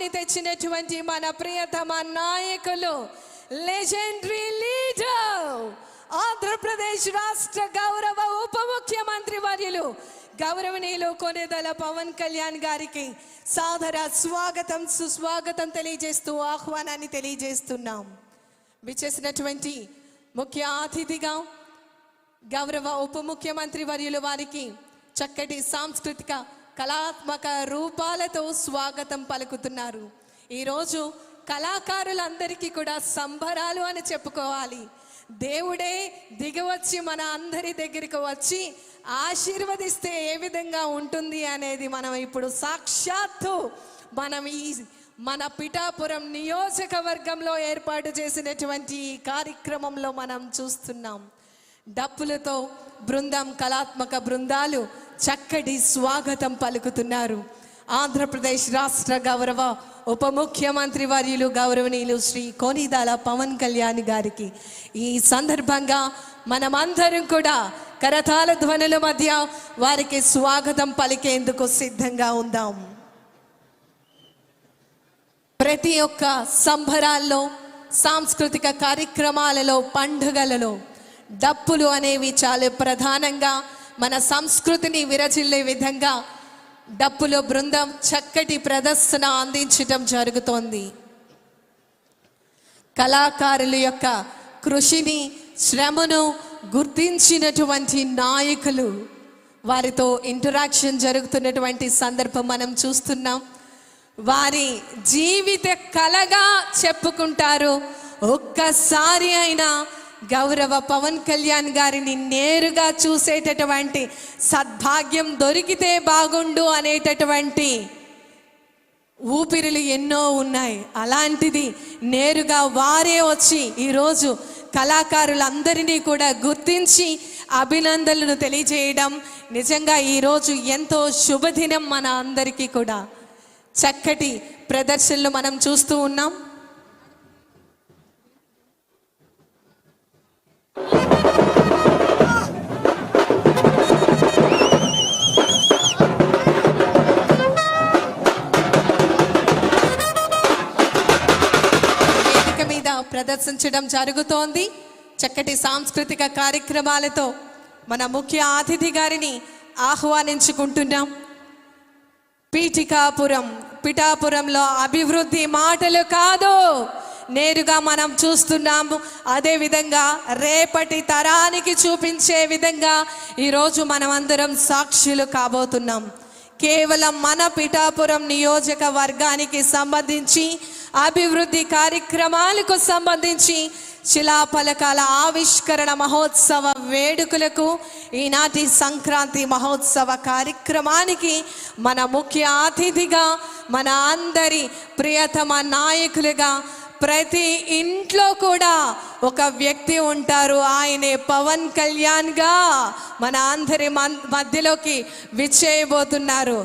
గౌరవాన్ని తెచ్చినటువంటి మన ప్రియతమ నాయకులు, లెజెండరీ లీడర్, ఆంధ్రప్రదేశ్ రాష్ట్ర గౌరవ ఉప ముఖ్యమంత్రి వర్యులు గౌరవనీయులు కొణిదెల పవన్ కళ్యాణ్ గారికి సాదర స్వాగతం సుస్వాగతం తెలియజేస్తూ ఆహ్వానాన్ని తెలియజేస్తున్నాం. విచ్చేసినటువంటి ముఖ్య అతిథిగా గౌరవ ఉప ముఖ్యమంత్రి వర్యులు వారికి చక్కటి సాంస్కృతిక కళాత్మక రూపాలతో స్వాగతం పలుకుతున్నారు. ఈరోజు కళాకారులందరికీ కూడా సంబరాలు అని చెప్పుకోవాలి. దేవుడే దిగివచ్చి మన అందరి దగ్గరికి వచ్చి ఆశీర్వదిస్తే ఏ విధంగా ఉంటుంది అనేది మనం ఇప్పుడు సాక్షాత్తు మన పిఠాపురం నియోజకవర్గంలో ఏర్పాటు చేసినటువంటి ఈ కార్యక్రమంలో మనం చూస్తున్నాం. డప్పులతో కళాత్మక బృందాలు చక్కటి స్వాగతం పలుకుతున్నారు. ఆంధ్రప్రదేశ్ రాష్ట్ర గౌరవ ఉప ముఖ్యమంత్రి వర్యులు గౌరవనీయులు శ్రీ కొణిదెల పవన్ కళ్యాణ్ గారికి ఈ సందర్భంగా మనమందరం కూడా కరతాళ ధ్వనుల మధ్య వారికి స్వాగతం పలికేందుకు సిద్ధంగా ఉందాం. ప్రతి ఒక్క సంబరాల్లో, సాంస్కృతిక కార్యక్రమాలలో, పండుగలలో డప్పులు అనేవి చాలా ప్రధానంగా మన సంస్కృతిని విరచిల్లే విధంగా డప్పుల బృందం చక్కటి ప్రదర్శన అందించటం జరుగుతోంది. కళాకారుల యొక్క కృషిని, శ్రమను గుర్తించినటువంటి నాయకులు, వారితో ఇంటరాక్షన్ జరుగుతున్నటువంటి సందర్భం మనం చూస్తున్నాం. వారి జీవిత కళగా చెప్పుకుంటారు. ఒక్కసారి అయినా గౌరవ పవన్ కళ్యాణ్ గారిని నేరుగా చూసేటటువంటి సద్భాగ్యం దొరికితే బాగుండు అనేటటువంటి ఊపిరులు ఎన్నో ఉన్నాయి. అలాంటిది నేరుగా వారే వచ్చి ఈరోజు కళాకారులందరినీ కూడా గుర్తించి అభినందనలు తెలియజేయడం నిజంగా ఈరోజు ఎంతో శుభదినం. మన అందరికీ కూడా చక్కటి ప్రదర్శనలు మనం చూస్తూ ఉన్నాం. వేదిక మీద ప్రదర్శించడం జరుగుతోంది. చక్కటి సాంస్కృతిక కార్యక్రమాలతో మన ముఖ్య అతిథి గారిని ఆహ్వానించుకుంటున్నాం. పిఠాపురంలో అభివృద్ధి మాటలు కాదు, నేరుగా మనం చూస్తున్నాము. అదేవిధంగా రేపటి తరానికి చూపించే విధంగా ఈరోజు మనం అందరం సాక్షులు కాబోతున్నాం. కేవలం మన పిఠాపురం నియోజకవర్గానికి సంబంధించి అభివృద్ధి కార్యక్రమాలకు సంబంధించి శిలాఫలకాల ఆవిష్కరణ మహోత్సవ వేడుకలకు, ఈనాటి సంక్రాంతి మహోత్సవ కార్యక్రమానికి మన ముఖ్య అతిథిగా, మన అందరి ప్రియతమ నాయకులుగా ప్రతి ఇంట్లో కూడా ఒక వ్యక్తి ఉంటారు. ఆయనే పవన్ కళ్యాణ్గా మన అందరి మధ్యలోకి విచ్చేయబోతున్నారు.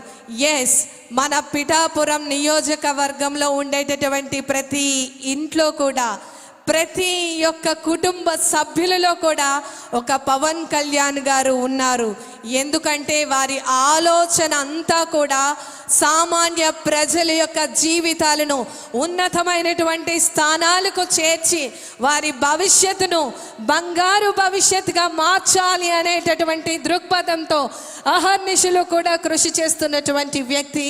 ఎస్, మన పిఠాపురం నియోజకవర్గంలో ఉండేటటువంటి ప్రతి ఇంట్లో కూడా, ప్రతి ఒక్క కుటుంబ సభ్యులలో కూడా ఒక పవన్ కళ్యాణ్ గారు ఉన్నారు. ఎందుకంటే వారి ఆలోచన అంతా కూడా సామాన్య ప్రజల యొక్క జీవితాలను ఉన్నతమైనటువంటి స్థానాలకు చేర్చి వారి భవిష్యత్తును బంగారు భవిష్యత్తుగా మార్చాలి అనేటటువంటి దృక్పథంతో అహర్నిశలు కూడా కృషి చేస్తున్నటువంటి వ్యక్తి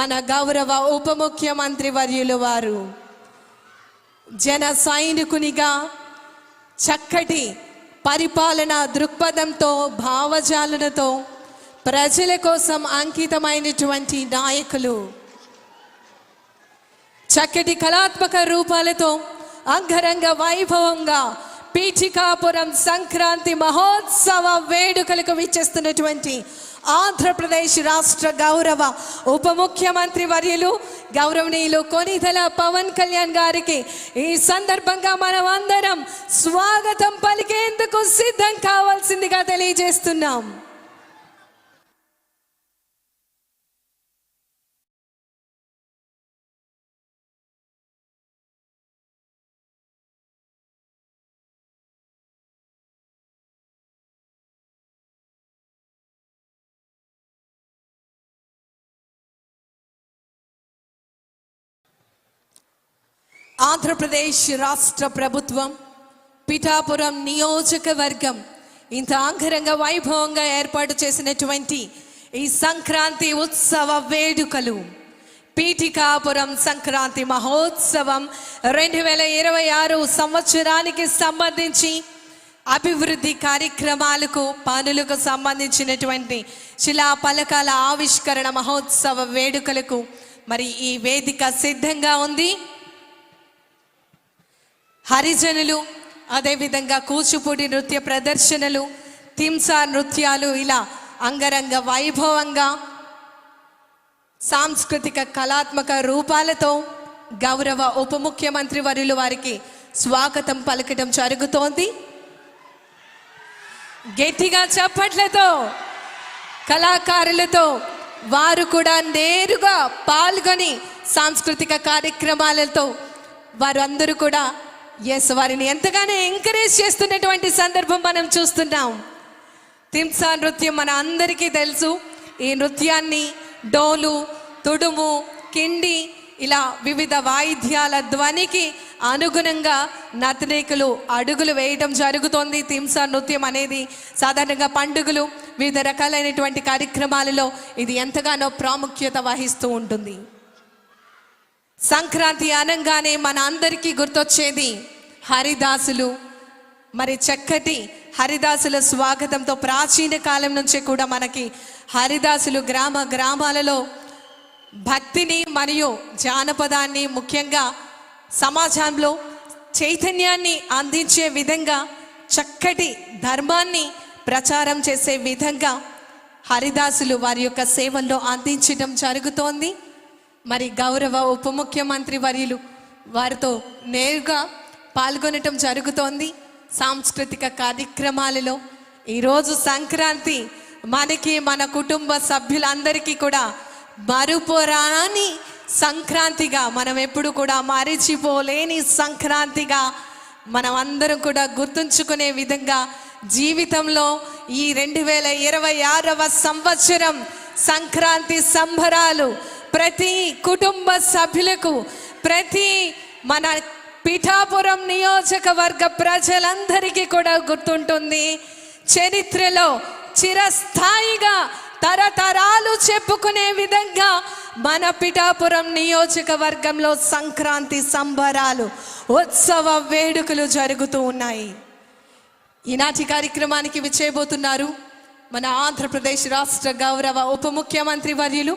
మన గౌరవ ఉప ముఖ్యమంత్రి వర్యులు వారు. జన సైనికునిగా చక్కటి పరిపాలన దృక్పథంతో, భావజాలనతో ప్రజల కోసం అంకితమైనటువంటి నాయకులు. చక్కటి కళాత్మక రూపాలతో అంగరంగ వైభవంగా పీఠికాపురం సంక్రాంతి మహోత్సవ వేడుకలకు విచ్చేస్తున్నటువంటి ఆంధ్రప్రదేశ్ రాష్ట్ర గౌరవ ఉప ముఖ్యమంత్రి వర్యులు గౌరవనీయులు కొణిదెల పవన్ కళ్యాణ్ గారికి ఈ సందర్భంగా మనం అందరం స్వాగతం పలికేందుకు సిద్ధం కావాల్సిందిగా తెలియజేస్తున్నాం. ఆంధ్రప్రదేశ్ రాష్ట్ర ప్రభుత్వం పిఠాపురం నియోజకవర్గం ఇంత అంగరంగ వైభవంగా ఏర్పాటు చేసినటువంటి ఈ సంక్రాంతి ఉత్సవ వేడుకలు పీఠికాపురం సంక్రాంతి మహోత్సవం 2026 సంవత్సరానికి సంబంధించి అభివృద్ధి కార్యక్రమాలకు పనులకు సంబంధించినటువంటి శిలా పలకాల ఆవిష్కరణ మహోత్సవ వేడుకలకు మరి ఈ వేదిక సిద్ధంగా ఉంది. హరిజనులు, అదేవిధంగా కూచిపూడి నృత్య ప్రదర్శనలు, తింసా నృత్యాలు ఇలా అంగరంగ వైభవంగా సాంస్కృతిక కళాత్మక రూపాలతో గౌరవ ఉప ముఖ్యమంత్రి వర్యులు వారికి స్వాగతం పలకడం జరుగుతోంది. గట్టిగా చప్పట్లతో కళాకారులతో వారు కూడా నేరుగా పాల్గొని సాంస్కృతిక కార్యక్రమాలతో వారు అందరూ కూడా వారిని ఎంతగానో ఎంకరేజ్ చేస్తున్నటువంటి సందర్భం మనం చూస్తున్నాం. తింసా నృత్యం మన అందరికీ తెలుసు. ఈ నృత్యాన్ని డోలు, తుడుము, కిండి ఇలా వివిధ వాయిద్యాల ధ్వనికి అనుగుణంగా నర్తనీకులు అడుగులు వేయడం జరుగుతోంది. తింసా నృత్యం అనేది సాధారణంగా పండుగలు, వివిధ రకాలైనటువంటి కార్యక్రమాలలో ఇది ఎంతగానో ప్రాముఖ్యత వహిస్తూ ఉంటుంది. సంక్రాంతి అనగానే మన అందరికీ గుర్తొచ్చేది హరిదాసులు. మరి చక్కటి హరిదాసుల స్వాగతంతో ప్రాచీన కాలం నుంచే కూడా మనకి హరిదాసులు గ్రామాలలో భక్తిని మరియు జానపదాన్ని, ముఖ్యంగా సమాజంలో చైతన్యాన్ని అందించే విధంగా, చక్కటి ధర్మాన్ని ప్రచారం చేసే విధంగా హరిదాసులు వారి యొక్క సేవల్లో అందించడం జరుగుతోంది. మరి గౌరవ ఉప ముఖ్యమంత్రి వర్యులు వారితో నేరుగా పాల్గొనటం జరుగుతోంది. సాంస్కృతిక కార్యక్రమాలలో ఈరోజు సంక్రాంతి మనకి, మన కుటుంబ సభ్యులందరికీ కూడా మరుపురాని సంక్రాంతిగా, మనం ఎప్పుడు కూడా మరిచిపోలేని సంక్రాంతిగా మనం అందరం కూడా గుర్తుంచుకునే విధంగా జీవితంలో ఈ 2026వ సంవత్సరం సంక్రాంతి సంబరాలు ప్రతి కుటుంబ సభ్యులకు, ప్రతి మన పిఠాపురం నియోజకవర్గ ప్రజలందరికీ కూడా గుర్తుంటుంది. చరిత్రలో చిరస్థాయిగా తరతరాలు చెప్పుకునే విధంగా మన పిఠాపురం నియోజకవర్గంలో సంక్రాంతి సంబరాలు, ఉత్సవ వేడుకలు జరుగుతూ ఉన్నాయి. ఈనాటి కార్యక్రమానికి విచ్చేయబోతున్నారు మన ఆంధ్రప్రదేశ్ రాష్ట్ర గౌరవ ఉప ముఖ్యమంత్రి వర్యులు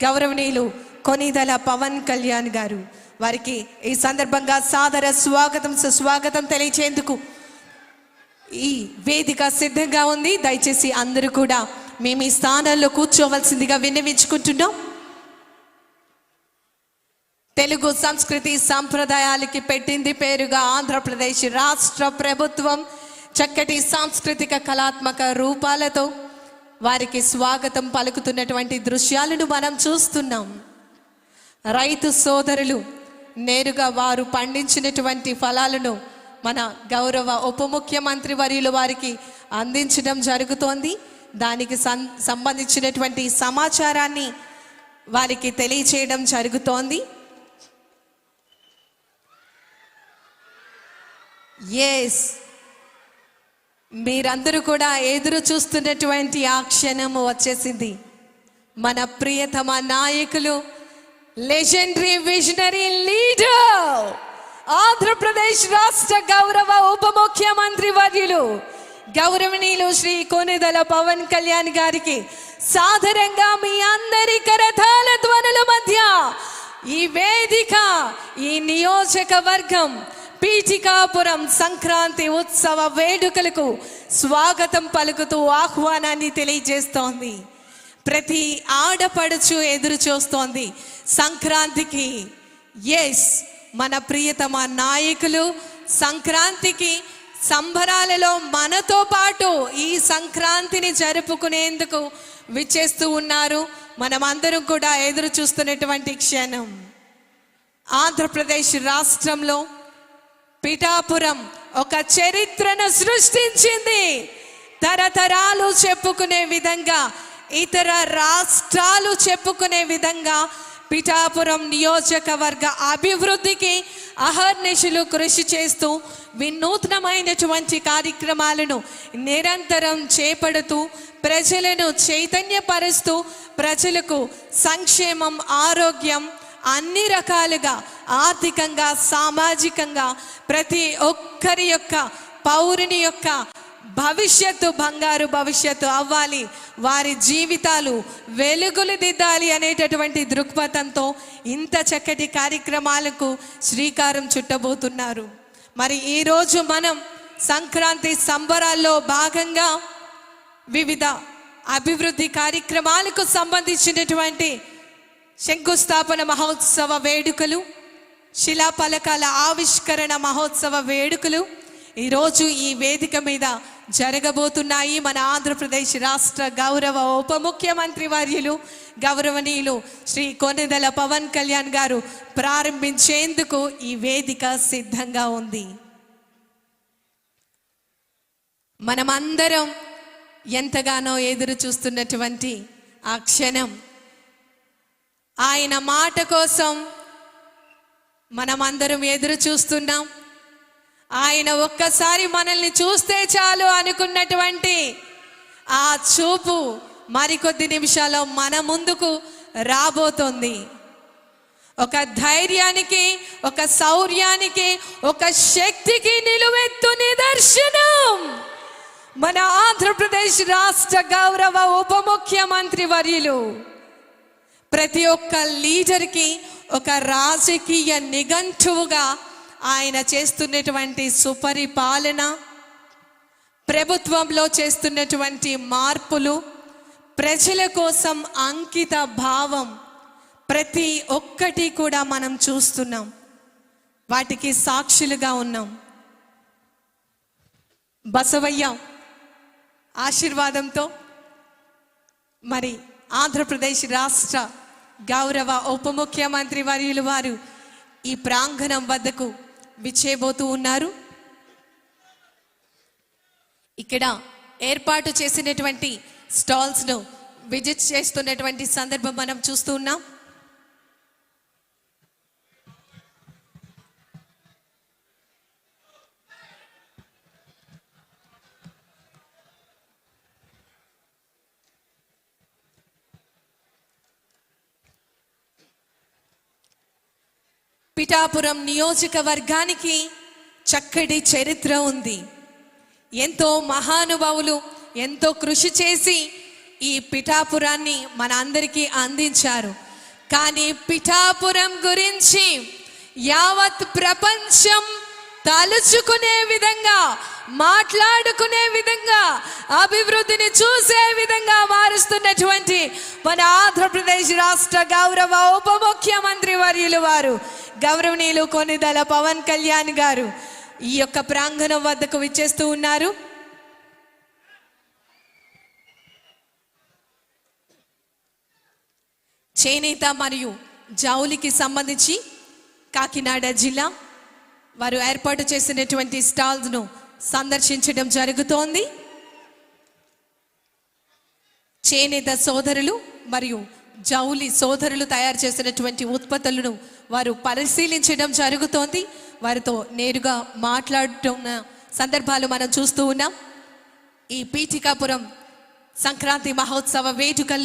గౌరవనీయులు కొనిదెల పవన్ కళ్యాణ్ గారు. వారికి ఈ సందర్భంగా సాదర స్వాగతం, సుస్వాగతం తెలియచేందుకు ఈ వేదిక సిద్ధంగా ఉంది. దయచేసి అందరూ కూడా మేము ఈ స్థానాల్లో కూర్చోవలసిందిగా విన్నవించుకుంటున్నాం. తెలుగు సంస్కృతి సంప్రదాయాలకి పెట్టింది పేరుగా ఆంధ్రప్రదేశ్ రాష్ట్ర ప్రభుత్వం చక్కటి సాంస్కృతిక కళాత్మక రూపాలతో వారికి స్వాగతం పలుకుతున్నటువంటి దృశ్యాలను మనం చూస్తున్నాం. రైతు సోదరులు నేరుగా వారు పండించినటువంటి ఫలాలను మన గౌరవ ఉప ముఖ్యమంత్రి వర్యులు వారికి అందించడం జరుగుతోంది. దానికి సంబంధించినటువంటి సమాచారాన్ని వారికి తెలియచేయడం జరుగుతోంది. మీరందరూ కూడా ఎదురు చూస్తున్నటువంటి ఆ క్షణము వచ్చేసింది. మన ప్రియతమ నాయకులు, లెజెండరీ విజనరీ లీడర్, ఆంధ్రప్రదేశ్ రాష్ట్ర గౌరవ ఉప ముఖ్యమంత్రి వర్యులు గౌరవనీయులు శ్రీ కొనిదెల పవన్ కళ్యాణ్ గారికి సాదరంగా మీ అందరి కరతాళ ధ్వనుల మధ్య ఈ వేదిక, ఈ నియోజకవర్గం పీఠికాపురం సంక్రాంతి ఉత్సవ వేడుకలకు స్వాగతం పలుకుతూ ఆహ్వానాన్ని తెలియజేస్తోంది. ప్రతి ఆడపడుచు ఎదురు చూస్తోంది సంక్రాంతికి. మన ప్రియతమ నాయకులు సంక్రాంతికి సంబరాలలో మనతో పాటు ఈ సంక్రాంతిని జరుపుకునేందుకు విచ్చేస్తూ ఉన్నారు. మనమందరం కూడా ఎదురు చూస్తున్నటువంటి క్షణం. ఆంధ్రప్రదేశ్ రాష్ట్రంలో పిఠాపురం ఒక చరిత్రను సృష్టించింది. తరతరాలు చెప్పుకునే విధంగా, ఇతర రాష్ట్రాలు చెప్పుకునే విధంగా పిఠాపురం నియోజకవర్గ అభివృద్ధికి అహర్నిశలు కృషి చేస్తూ వినూత్నమైనటువంటి కార్యక్రమాలను నిరంతరం చేపడుతూ ప్రజలను చైతన్యపరుస్తూ ప్రజలకు సంక్షేమం, ఆరోగ్యం అన్ని రకాలుగా ఆర్థికంగా, సామాజికంగా ప్రతి ఒక్కరి యొక్క పౌరుని యొక్క భవిష్యత్తు బంగారు భవిష్యత్తు అవ్వాలి, వారి జీవితాలు వెలుగులు దిద్దాలి అనేటటువంటి దృక్పథంతో ఇంత చక్కటి కార్యక్రమాలకు శ్రీకారం చుట్టబోతున్నారు. మరి ఈరోజు మనం సంక్రాంతి సంబరాల్లో భాగంగా వివిధ అభివృద్ధి కార్యక్రమాలకు సంబంధించినటువంటి శంకుస్థాపన మహోత్సవ వేడుకలు, శిలాఫలకాల ఆవిష్కరణ మహోత్సవ వేడుకలు ఈరోజు ఈ వేదిక మీద జరగబోతున్నాయి. మన ఆంధ్రప్రదేశ్ రాష్ట్ర గౌరవ ఉప ముఖ్యమంత్రి వర్యులు గౌరవనీయులు శ్రీ కొణిదెల పవన్ కళ్యాణ్ గారు ప్రారంభించేందుకు ఈ వేదిక సిద్ధంగా ఉంది. మనమందరం ఎంతగానో ఎదురు చూస్తున్నటువంటి ఆ క్షణం, ఆయన మాట కోసం మనమందరం ఎదురు చూస్తున్నాం. ఆయన ఒక్కసారి మనల్ని చూస్తే చాలు అనుకున్నటువంటి ఆ చూపు మరికొద్ది నిమిషాల్లో మన ముందుకు రాబోతోంది. ఒక ధైర్యానికి, ఒక శౌర్యానికి, ఒక శక్తికి నిలువెత్తు నిదర్శనం మన ఆంధ్రప్రదేశ్ రాష్ట్ర గౌరవ ఉప ముఖ్యమంత్రి వర్యులు. ప్రతి ఒక్క లీడర్కి ఒక రాజకీయ నిఘంటువుగా ఆయన చేస్తున్నటువంటి సుపరిపాలన, ప్రభుత్వంలో చేస్తున్నటువంటి మార్పులు, ప్రజల కోసం అంకిత భావం ప్రతి ఒక్కటి కూడా మనం చూస్తున్నాం, వాటికి సాక్షులుగా ఉన్నాం. బసవయ్య ఆశీర్వాదంతో మరి ఆంధ్రప్రదేశ్ రాష్ట్ర గౌరవ ఉప ముఖ్యమంత్రి వర్యులు వారు ఈ ప్రాంగణం వద్దకు విచ్చేబోతూ ఉన్నారు. ఇక్కడ ఏర్పాటు చేసినటువంటి స్టాల్స్ను విజిట్ చేస్తున్నటువంటి సందర్భం మనం చూస్తూ ఉన్నాం. పిఠాపురం నియోజకవర్గానికి చక్కటి చరిత్ర ఉంది. ఎంతో మహానుభావులు ఎంతో కృషి చేసి ఈ పిఠాపురాన్ని మన అందరికీ అందించారు. కానీ పిఠాపురం గురించి యావత్ ప్రపంచం తలుచుకునే విధంగా, మాట్లాడుకునే విధంగా, అభివృద్ధిని చూసే విధంగా మారుస్తున్నటువంటి మన ఆంధ్రప్రదేశ్ రాష్ట్ర గౌరవ ఉప ముఖ్యమంత్రి వర్యులు వారు గౌరవనీయులు కొణిదెల పవన్ కళ్యాణ్ గారు ఈ యొక్క ప్రాంగణం వద్దకు విచ్చేస్తూ ఉన్నారు. చేనేత మరియు జౌలికి సంబంధించి కాకినాడ జిల్లా వారు ఏర్పాటు చేసినటువంటి స్టాల్స్ను సందర్శించడం జరుగుతోంది. చేనేత సోదరులు మరియు జౌలి సోదరులు తయారు చేసినటువంటి ఉత్పత్తులను వారు పరిశీలించడం జరుగుతోంది. వారితో నేరుగా మాట్లాడుతున్న సందర్భాలు మనం చూస్తూ ఉన్నాం. ఈ పీఠికాపురం సంక్రాంతి మహోత్సవ వేడుకల్లో